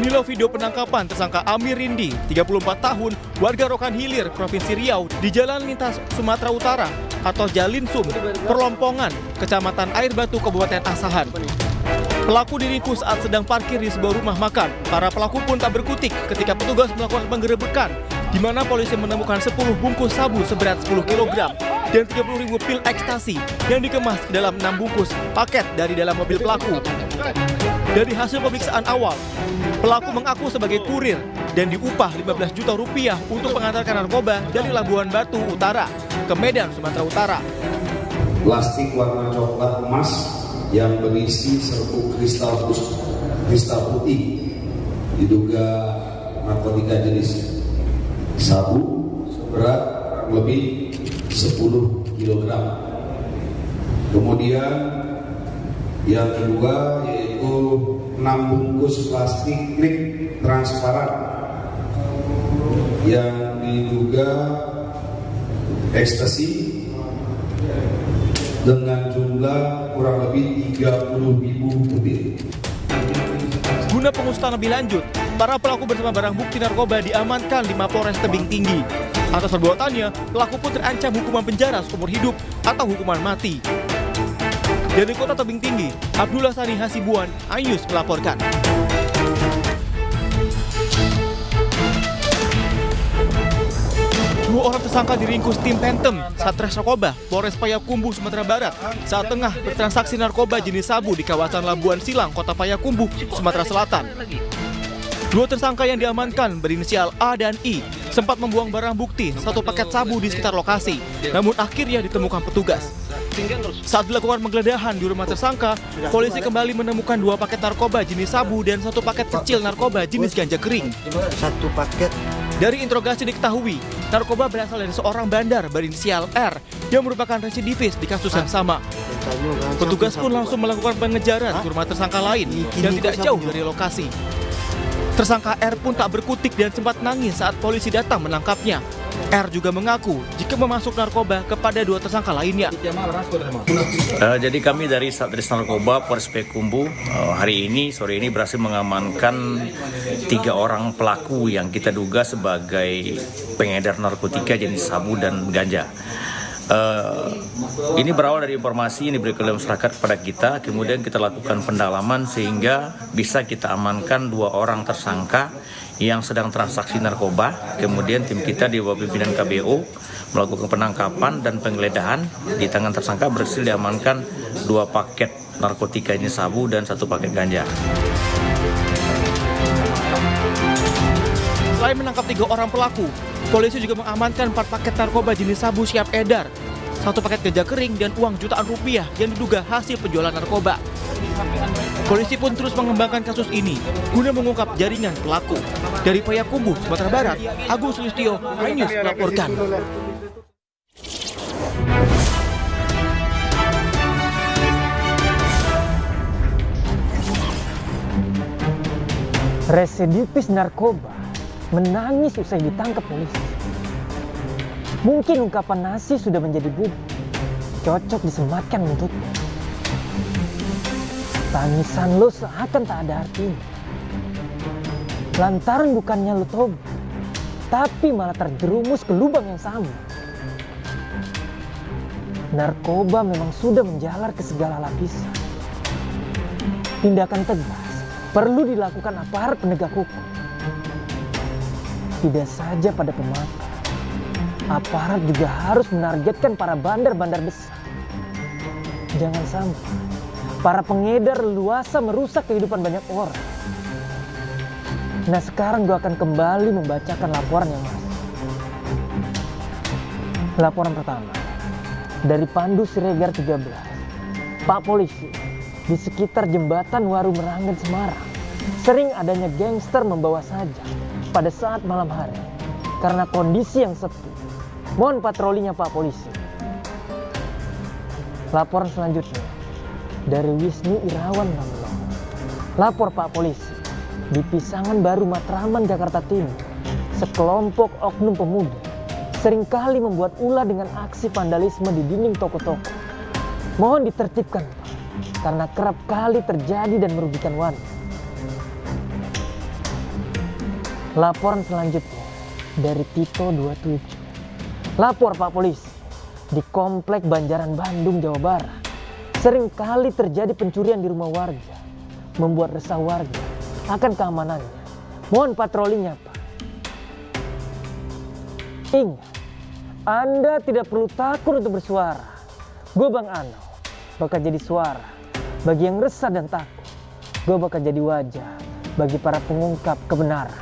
Inilah video penangkapan tersangka Amir Rindi, 34 tahun, warga Rokan Hilir, Provinsi Riau, di Jalan Lintas Sumatera Utara atau Jalinsum, Perlompongan, Kecamatan Air Batu, Kabupaten Asahan. Pelaku diringkus saat sedang parkir di sebuah rumah makan. Para pelaku pun tak berkutik ketika petugas melakukan penggerebekan, di mana polisi menemukan 10 bungkus sabu seberat 10 kg dan 30.000 pil ekstasi yang dikemas ke dalam 6 bungkus paket dari dalam mobil pelaku. Dari hasil pemeriksaan awal, pelaku mengaku sebagai kurir dan diupah 15 juta rupiah untuk mengantarkan narkoba dari Labuan Batu Utara ke Medan, Sumatera Utara. Plastik warna coklat emas yang berisi serbuk kristal putih, diduga narkotika jenis sabu seberat lebih 10 kg. Kemudian yang kedua yaitu 6 bungkus plastik klip transparan yang diduga ekstasi dengan jumlah kurang lebih 30.000 butir. Guna pengusutan lebih lanjut, para pelaku bersama barang bukti narkoba diamankan di Mapolres Tebing Tinggi. Atas perbuatannya, pelaku pun terancam hukuman penjara seumur hidup atau hukuman mati. Dari Kota Tebing Tinggi, Abdullah Sani Hasibuan, iNews melaporkan. Dua orang tersangka diringkus tim Phantom, Satres Narkoba, Polres Payakumbuh, Sumatera Barat, saat tengah bertransaksi narkoba jenis sabu di kawasan Labuan Silang, Kota Payakumbuh, Sumatera Selatan. Dua tersangka yang diamankan berinisial A dan I sempat membuang barang bukti 1 paket sabu di sekitar lokasi, namun akhirnya ditemukan petugas. Saat dilakukan penggeledahan di rumah tersangka, polisi kembali menemukan 2 paket narkoba jenis sabu dan 1 paket kecil narkoba jenis ganja kering. 1 paket. Dari interogasi diketahui, narkoba berasal dari seorang bandar berinisial R yang merupakan residivis di kasus yang sama. Petugas pun langsung melakukan pengejaran ke rumah tersangka lain yang tidak jauh dari lokasi. Tersangka R pun tak berkutik dan sempat nangis saat polisi datang menangkapnya. R juga mengaku jika memasuk narkoba kepada 2 tersangka lainnya. Jadi kami dari Satres Narkoba Polres Payakumbuh sore ini berhasil mengamankan 3 orang pelaku yang kita duga sebagai pengedar narkotika jenis sabu dan ganja. Ini berawal dari informasi yang diberikan oleh masyarakat kepada kita, kemudian kita lakukan pendalaman sehingga bisa kita amankan 2 orang tersangka yang sedang transaksi narkoba. Kemudian tim kita di bawah pimpinan KBO melakukan penangkapan dan penggeledahan. Di tangan tersangka berhasil diamankan 2 paket narkotika jenis sabu dan 1 paket ganja. Selain menangkap 3 orang pelaku, polisi juga mengamankan 4 paket narkoba jenis sabu siap edar, 1 paket ganja kering dan uang jutaan rupiah yang diduga hasil penjualan narkoba. Polisi pun terus mengembangkan kasus ini guna mengungkap jaringan pelaku. Dari Payakumbuh, Sumatera Barat, Agus Sulistyo, iNews melaporkan. Residivis narkoba menangis usai ditangkap polisi. Mungkin ungkapan nasi sudah menjadi bubur, cocok disematkan untuknya. Tangisan lo seakan tak ada artinya. Lantaran bukannya lo tobat, tapi malah terjerumus ke lubang yang sama. Narkoba memang sudah menjalar ke segala lapisan. Tindakan tegas perlu dilakukan aparat penegak hukum. Tidak saja pada pemakai, aparat juga harus menargetkan para bandar-bandar besar. Jangan sampai para pengedar leluasa merusak kehidupan banyak orang. Nah, sekarang gue akan kembali membacakan laporan yang masuk. Laporan pertama dari Pandu Siregar 13. Pak Polisi, di sekitar jembatan Waru Meranggen Semarang sering adanya gangster membawa saja pada saat malam hari karena kondisi yang sepi. Mohon patrolinya Pak Polisi. Laporan selanjutnya dari Wisnu Irawan 16. Lapor Pak Polisi, di Pisangan Baru Matraman, Jakarta Timur, sekelompok oknum pemuda seringkali membuat ulah dengan aksi vandalisme di dinding toko-toko. Mohon ditertibkan, Pak, karena kerap kali terjadi dan merugikan warga. Laporan selanjutnya dari Tito 27. Lapor Pak Polisi, di Komplek Banjaran Bandung, Jawa Barat, sering kali terjadi pencurian di rumah warga, membuat resah warga akan keamanannya. Mohon patrolinya, Pak. Ingat, Anda tidak perlu takut untuk bersuara. Gue Bang Ano bakal jadi suara bagi yang resah dan takut. Gue bakal jadi wajah bagi para pengungkap kebenaran.